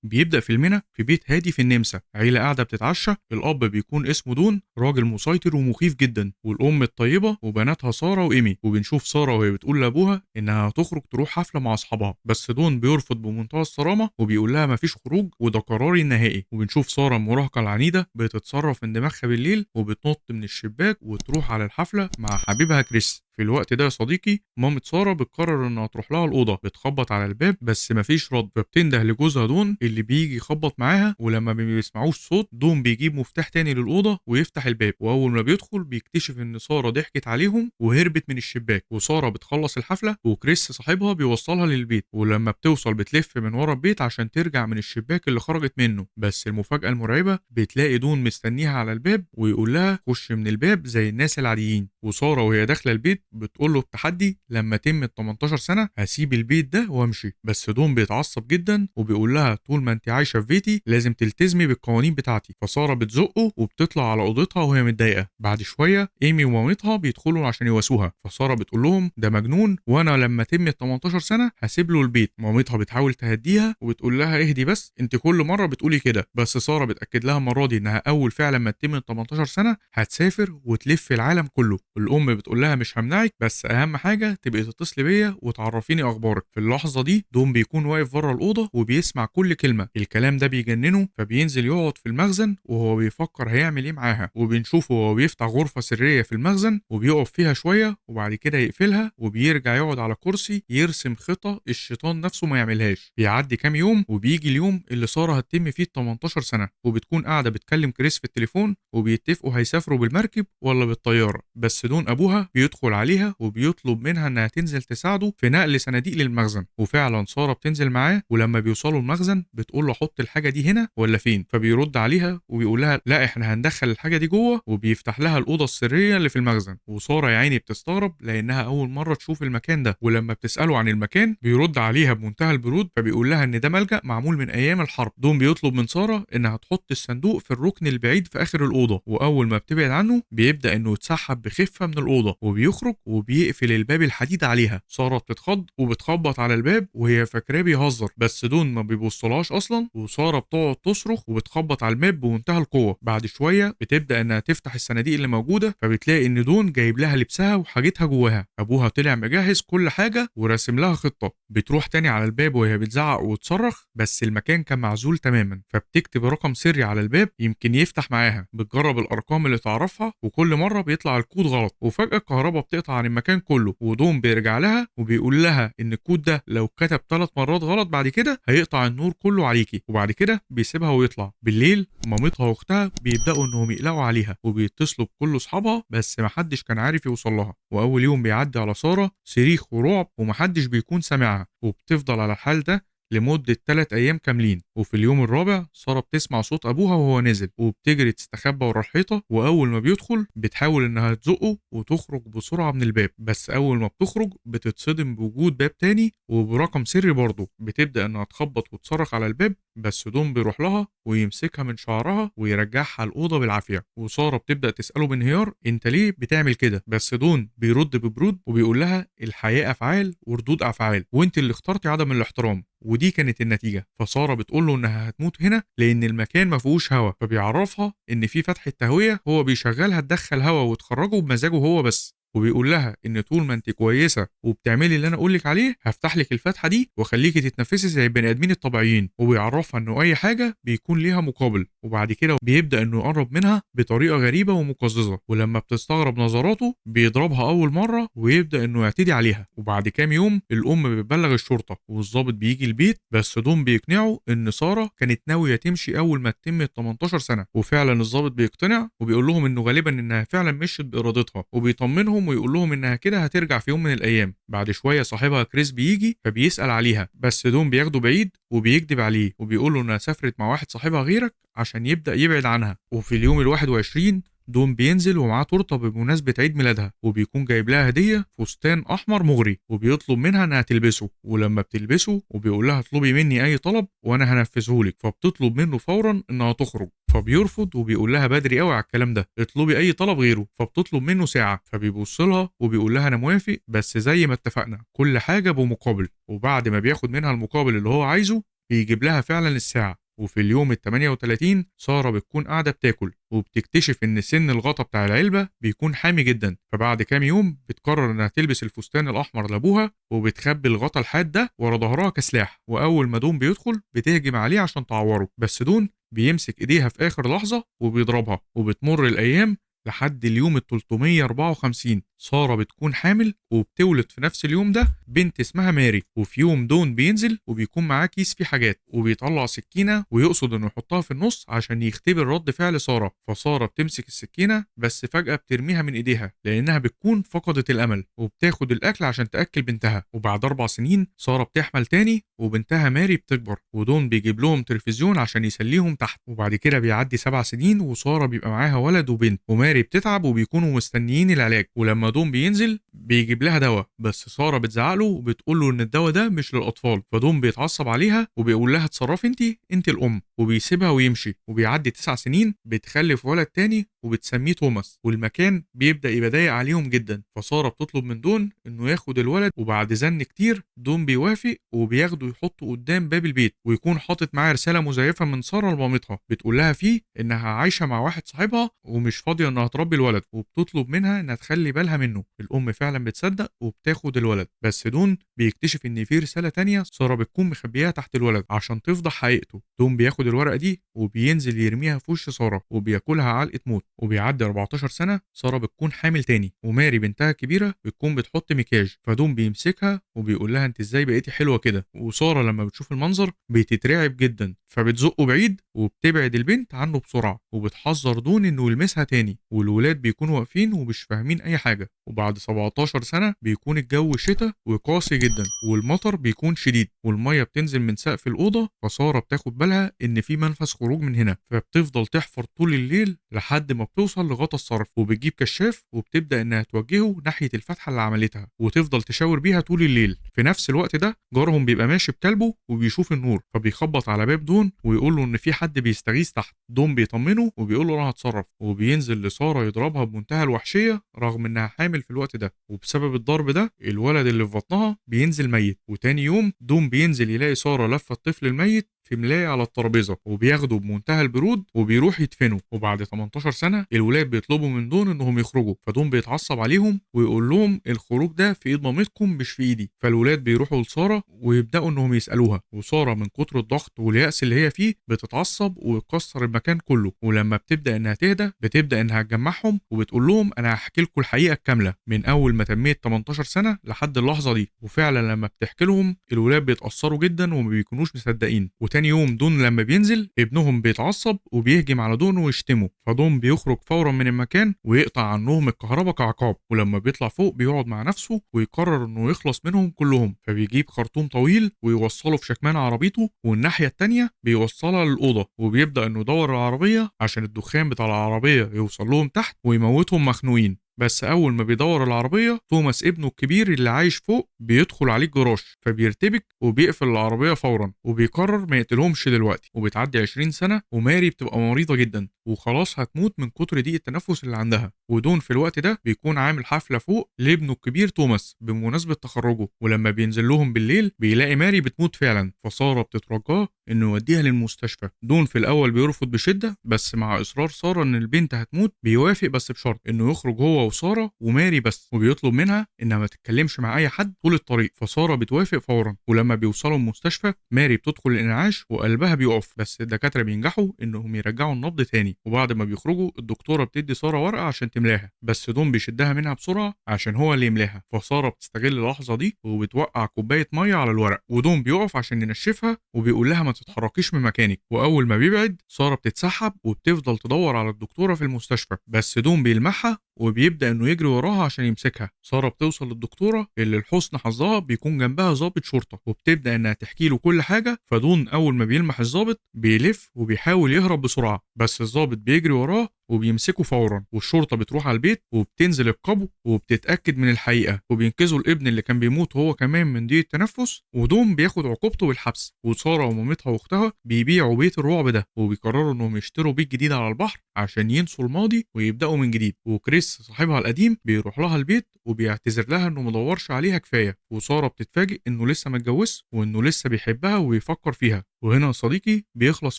بيبدأ فيلمنا في بيت هادي في النمسا، عيلة قاعدة بتتعشى. الأب بيكون اسمه دون، راجل مسيطر ومخيف جدا، والأم الطيبة وبناتها سارة وإيمي. وبنشوف سارة وهي بتقول لأبوها إنها هتخرج تروح حفلة مع أصحابها، بس دون بيرفض بمنتهى الصرامة وبيقول لها مفيش خروج وده قراري النهائي. وبنشوف سارة المراهقة العنيدة بتتصرف من دماغها بالليل وبتنط من الشباك وتروح على الحفلة مع حبيبها كريس. في الوقت ده يا صديقي، مامة سارة بتقرر انها تروح لها الأوضة، بتخبط على الباب بس مفيش رد، فبتنده لجوزها دون اللي بيجي يخبط معاها. ولما ما بيسمعوش صوت، دون بيجيب مفتاح تاني للأوضة ويفتح الباب، وأول ما بيدخل بيكتشف إن سارة ضحكت عليهم وهربت من الشباك. وسارة بتخلص الحفلة وكريس صاحبها بيوصلها للبيت، ولما بتوصل بتلف من ورا البيت عشان ترجع من الشباك اللي خرجت منه. بس المفاجأة المرعبة بتلاقي دون مستنيها على الباب ويقول لها خش من الباب زي الناس العاديين. وسارة وهي داخلة البيت بتقول له التحدي لما تم ال 18 سنة هسيب البيت ده وامشي. بس دون بيتعصب جدا وبيقول لها طول ما انت عايشة في بيتي لازم تلتزمي بالقوانين بتاعتي. فسارة بتزقه وبتطلع على اوضتها وهي متضايقة. بعد شوية ايمي ومامتها بيدخلوا عشان يواسوها، فسارة بتقول لهم ده مجنون وانا لما تم ال 18 سنة هسيب له البيت. مامتها بتحاول تهديها وبتقول لها اهدي بس، انت كل مرة بتقولي كده. بس سارة بتأكد لها المرة دي انها اول فعلا ما تتم ال 18 سنة هتسافر وتلف العالم كله. الام بتقول لها مش همنعك، بس اهم حاجه تبقي تتصلي بيا وتعرفيني اخبارك. في اللحظه دي دوم بيكون واقف بره الاوضه وبيسمع كل كلمه. الكلام ده بيجننه، فبينزل يقعد في المخزن وهو بيفكر هيعمل ايه معاها. وبنشوفه وهو بيفتح غرفه سريه في المخزن وبيقف فيها شويه وبعد كده يقفلها وبيرجع يقعد على كرسي يرسم خطه الشيطان نفسه ما يعملهاش. بيعدي كام يوم وبيجي اليوم اللي ساره هتتم فيه ال 18 سنه، وبتكون قاعده بتكلم كريس في التليفون وبيتفقوا هيسافروا بالمركب ولا بالطياره. بس دون ابوها بيدخل عليها وبيطلب منها انها تنزل تساعده في نقل صناديق للمخزن. وفعلا ساره بتنزل معاه، ولما بيوصلوا المخزن بتقول له حط الحاجه دي هنا ولا فين، فبيرد عليها وبيقول لها لا احنا هندخل الحاجه دي جوه، وبيفتح لها الاوضه السريه اللي في المخزن. وساره يا عيني بتستغرب لانها اول مره تشوف المكان ده، ولما بتساله عن المكان بيرد عليها بمنتهى البرود، فبيقول لها ان ده ملجأ معمول من ايام الحرب. دون بيطلب من ساره انها تحط الصندوق في الركن البعيد في اخر الاوضه، واول ما بتبعد عنه بيبدا انه يتسحب بخفه من الاوضه وبيخرج وبيقفل الباب الحديد عليها. ساره بتتخض وبتخبط على الباب وهي فاكراه بيهزر، بس دون ما بيبصلهاش اصلا. وساره بتقعد تصرخ وبتخبط على الباب بمنتهى القوه. بعد شويه بتبدا انها تفتح الصناديق اللي موجوده، فبتلاقي ان دون جايب لها لبسها وحاجتها جواها. ابوها طلع مجهز كل حاجه وراسم لها خطه. بتروح تاني على الباب وهي بتزعق وتصرخ، بس المكان كان معزول تماما، فبتكتب رقم سري على الباب يمكن يفتح معاها. بتجرب الارقام اللي تعرفها وكل مره بيطلع الكود غلط، وفجاه الكهرباء بتقطع عن المكان كله. ودون بيرجع لها وبيقول لها ان الكود ده لو كتب 3 مرات غلط بعد كده هيقطع النور كله عليكي. وبعد كده بيسيبها ويطلع. بالليل مامتها واختها بيبداوا انهم يقلقوا عليها وبيتصلوا بكل اصحابها، بس محدش كان عارف يوصل لها. واول يوم بيعدي على ساره صريخ ورعب ومحدش بيكون سامعها، وبتفضل على الحال ده لمدة 3 أيام كاملين. وفي اليوم الرابع سارة بتسمع صوت أبوها وهو نازل وبتجري تستخبى ورا الحيطة، وأول ما بيدخل بتحاول إنها تزقه وتخرج بسرعة من الباب. بس أول ما بتخرج بتتصدم بوجود باب تاني وبرقم سري برضه. بتبدأ إنها تخبط وتصرخ على الباب، بس دوم بيروح لها ويمسكها من شعرها ويرجعها الأوضة بالعافية. وسارة بتبدأ تسأله بانهيار أنت ليه بتعمل كده، بس دون بيرد ببرود وبيقول لها الحياة أفعال وردود أفعال، وأنت اللي اخترتي عدم الاحترام، ودي كانت النتيجة. فسارة بتقول له انها هتموت هنا لان المكان ما فيهوش هوا، فبيعرفها ان في فتحة تهوية هو بيشغلها تدخل هوا وتخرجه بمزاجه هو بس. وبيقول لها ان طول ما انت كويسه وبتعملي اللي انا اقول لك عليه هفتح لك الفتحه دي واخليكي تتنفسي زي البني ادمين الطبيعيين. وبيعرفها انه اي حاجه بيكون ليها مقابل. وبعد كده بيبدا انه يقرب منها بطريقه غريبه ومقززه، ولما بتستغرب نظراته بيضربها اول مره ويبدا انه يعتدي عليها. وبعد كام يوم الام بتبلغ الشرطه والضابط بيجي البيت، بس دوم بيقنعه ان ساره كانت ناويه تمشي اول ما تتم ال 18 سنه. وفعلا الضابط بيقتنع وبيقول لهم انه غالبا انها فعلا مشيت بارادتها، وبيطمنهم ويقول لهم انها كده هترجع في يوم من الايام. بعد شويه صاحبها كريس بيجي فبيسال عليها، بس دوم بياخده بعيد وبيكذب عليه وبيقول له انها سافرت مع واحد صاحبها غيرك عشان يبدا يبعد عنها. وفي اليوم ال 21 دوم بينزل ومعاه تورته بمناسبه عيد ميلادها، وبيكون جايب لها هديه فستان احمر مغري وبيطلب منها انها تلبسه. ولما بتلبسه وبيقول لها اطلبي مني اي طلب وانا هنفذه لك، فبتطلب منه فورا انها تخرج، فبيرفض وبيقول لها بدري قوي على الكلام ده، اطلبي اي طلب غيره. فبتطلب منه ساعه، فبيبص لها وبيقول لها انا موافق بس زي ما اتفقنا كل حاجه بمقابل. وبعد ما بياخد منها المقابل اللي هو عايزه بيجيب لها فعلا الساعة. وفي اليوم ال 38 سارة بتكون قاعدة بتاكل وبتكتشف إن سن الغطا بتاع العلبة بيكون حامي جدا، فبعد كام يوم بتقرر إنها تلبس الفستان الأحمر لأبوها وبتخبي الغطا الحاد ده ورا ظهرها كسلاح، وأول ما دون بيدخل بتهجم عليه عشان تعوره، بس دون بيمسك إيديها في آخر لحظة وبيضربها. وبتمر الأيام لحد اليوم ال 354 سارة بتكون حامل وبتولد في نفس اليوم ده بنت اسمها ماري. وفي يوم دون بينزل وبيكون معاه كيس فيه حاجات وبيطلع سكينة ويقصد انه يحطها في النص عشان يختبر رد فعل سارة، فسارة بتمسك السكينة بس فجأة بترميها من ايديها لانها بتكون فقدت الامل، وبتاخد الاكل عشان تاكل بنتها. وبعد 4 سنين سارة بتحمل تاني وبنتها ماري بتكبر، ودون بيجيب لهم تلفزيون عشان يسليهم تحت. وبعد كده بيعدي 7 سنين وسارة بيبقى معاها ولد وبنت، وماري بتتعب وبيكونوا مستنيين العلاج. ولما دون بينزل بيجيب لها دواء، بس سارة بتزعله وبتقول له ان الدواء ده مش للاطفال، فدون بيتعصب عليها وبيقول لها اتصرفي انت الام، وبيسيبها ويمشي. وبيعدي 9 سنين بتخلف ولد تاني وبتسميه توماس، والمكان بيبدأ يبقى ضايق عليهم جدا، فسارة بتطلب من دون انه ياخد الولد، وبعد زن كتير دون بيوافق وبياخده يحطه قدام باب البيت، ويكون حاطط معاه رسالة مزيفة من سارة لمامتها بتقول لها فيه انها عايشة مع واحد صاحبها ومش فاضية انها تربي الولد، وبتطلب منها انها تخلي بالها منه. الام فعلا بتصدق وبتاخد الولد، بس دون بيكتشف ان في رسالة تانية سارة بتكون مخبيها تحت الولد عشان تفضح حقيقته. دون بياخد الورقة دي وبينزل يرميها في وش سارة وبياكلها علقة موت. وبيعدي 14 سنة سارة بتكون حامل تاني، وماري بنتها الكبيرة بتكون بتحط مكياج، فدون بيمسكها وبيقول لها انت ازاي بقيتي حلوة كده. وسارة لما بتشوف المنظر بتترعب جدا، فبتزقه بعيد وبتبعد البنت عنه بسرعة، وبتحذر دون انه يلمسها تاني. والولاد بيكونوا واقفين ومش فاهمين اي حاجة. وبعد 17 سنة بيكون الجو شتاء وقاسي جدا والمطر بيكون شديد والمية بتنزل من سقف الأوضة، فسارة بتاخد بالها ان في منفذ خروج من هنا، فبتفضل تحفر طول الليل لحد ما بتوصل لغطا الصرف، وبتجيب كشاف وبتبدأ انها توجهه ناحية الفتحة اللي عملتها وتفضل تشاور بيها طول الليل. في نفس الوقت ده جارهم بيبقى ماشي بكلبه وبيشوف النور، فبيخبط على باب دون ويقول له ان في حد بيستغيث تحت. دون بيطمنه وبيقول له انا هتصرف، وبينزل لسارة يضربها بمنتهى الوحشية رغم انها حامل في الوقت ده، وبسبب الضرب ده الولد اللي في بطنها بينزل ميت. وتاني يوم دون بينزل يلاقي سارة لفة الطفل الميت في ملاية على الترابيزة وبياخده بمنتهى البرود وبيروح يدفنه. وبعد 18 سنة الولاد بيطلبوا من دون انهم يخرجوا، فدون بيتعصب عليهم ويقول لهم الخروج ده في ايد مامتكم مش في ايدي. فالولاد بيروحوا لسارة ويبدأوا انهم يسألوها، وسارة من كتر الضغط واليأس اللي هي فيه بتتعصب وتكسر المكان كله. ولما بتبدأ انها تهدى بتبدأ انها تجمعهم وبتقول لهم انا هحكي لكم الحقيقة الكاملة من اول ما تميت 18 سنة لحد اللحظة دي. وفعلا لما بتحكي لهم الولاد بيتأثروا جدا وما بيكونوش مصدقين. وتاني يوم دون لما بينزل ابنهم بيتعصب وبيهجم على دون ويشتمه، فدون بيخرج فورا من المكان ويقطع عنهم الكهرباء كعقاب. ولما بيطلع فوق بيقعد مع نفسه ويقرر انه يخلص منهم كلهم، فبيجيب خرطوم طويل ويوصله في شكمان عربيته والناحية التانية بيوصلها للأوضة، وبيبدأ انه يدور العربية عشان الدخان بتاع العربية يوصل لهم تحت ويموتهم مخنوقين. بس اول ما بيدور العربيه توماس ابنه الكبير اللي عايش فوق بيدخل عليه الجراج، فبيرتبك وبيقفل العربيه فورا وبيقرر ما يقتلهمش دلوقتي. وبتعدي 20 سنه وماري بتبقى مريضه جدا وخلاص هتموت من كتر ضيق التنفس اللي عندها، ودون في الوقت ده بيكون عامل حفله فوق لابنه الكبير توماس بمناسبه تخرجه. ولما بينزل لهم بالليل بيلاقي ماري بتموت فعلا، فساره بتترجاه انه يوديها للمستشفى. دون في الاول بيرفض بشده، بس مع اصرار ساره ان البنت هتموت بيوافق، بس بشرط انه يخرج هو وساره وماري بس، وبيطلب منها انها ما تتكلمش مع اي حد طول الطريق، فساره بتوافق فورا. ولما بيوصلوا المستشفى ماري بتدخل الانعاش وقلبها بيقف، بس الدكاتره بينجحوا انهم يرجعوا النبض تاني. وبعد ما بيخرجوا الدكتوره بتدي ساره ورقه عشان تملاها، بس دون بيشدها منها بسرعه عشان هو اللي يملاها، فساره بتستغل اللحظه دي وبتوقع كوبايه ميه على الورق، ودون بيقف عشان ينشفها وبيقول لها ما تتحركيش من مكانك. واول ما بيبعد ساره بتتسحب وبتفضل تدور على الدكتوره في المستشفى، بس دون بيلمحها وبيبدأ انه يجري وراها عشان يمسكها. سارة بتوصل للدكتورة اللي لحسن حظها بيكون جنبها ضابط شرطة، وبتبدأ انها تحكي له كل حاجة. فدون اول ما بيلمح الضابط بيلف وبيحاول يهرب بسرعة، بس الضابط بيجري وراه وبيمسكه فورا. والشرطة بتروح على البيت وبتنزل القبو وبتتأكد من الحقيقة، وبينقذوا الابن اللي كان بيموت هو كمان من ضيق التنفس. ودون بياخد عقوبته بالحبس، وسارة ومامتها واختها بيبيعوا بيت الرعب ده وبيقرروا انهم يشتروا بيت جديد على البحر عشان ينسوا الماضي ويبدأوا من جديد. وكريس بس صاحبها القديم بيروح لها البيت وبيعتذر لها إنه مدورش عليها كفاية، وسارة بتتفاجئ إنه لسه ما اتجوزش وإنه لسه بيحبها وبيفكر فيها. وهنا يا صديقي بيخلص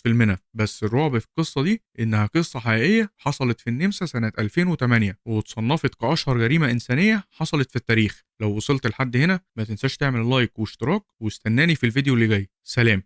فيلمنا، بس الرعب في القصة دي إنها قصة حقيقية حصلت في النمسا سنة 2008 واتصنفت كأشهر جريمة إنسانية حصلت في التاريخ. لو وصلت لحد هنا ما تنساش تعمل لايك واشتراك واستناني في الفيديو اللي جاي. سلام.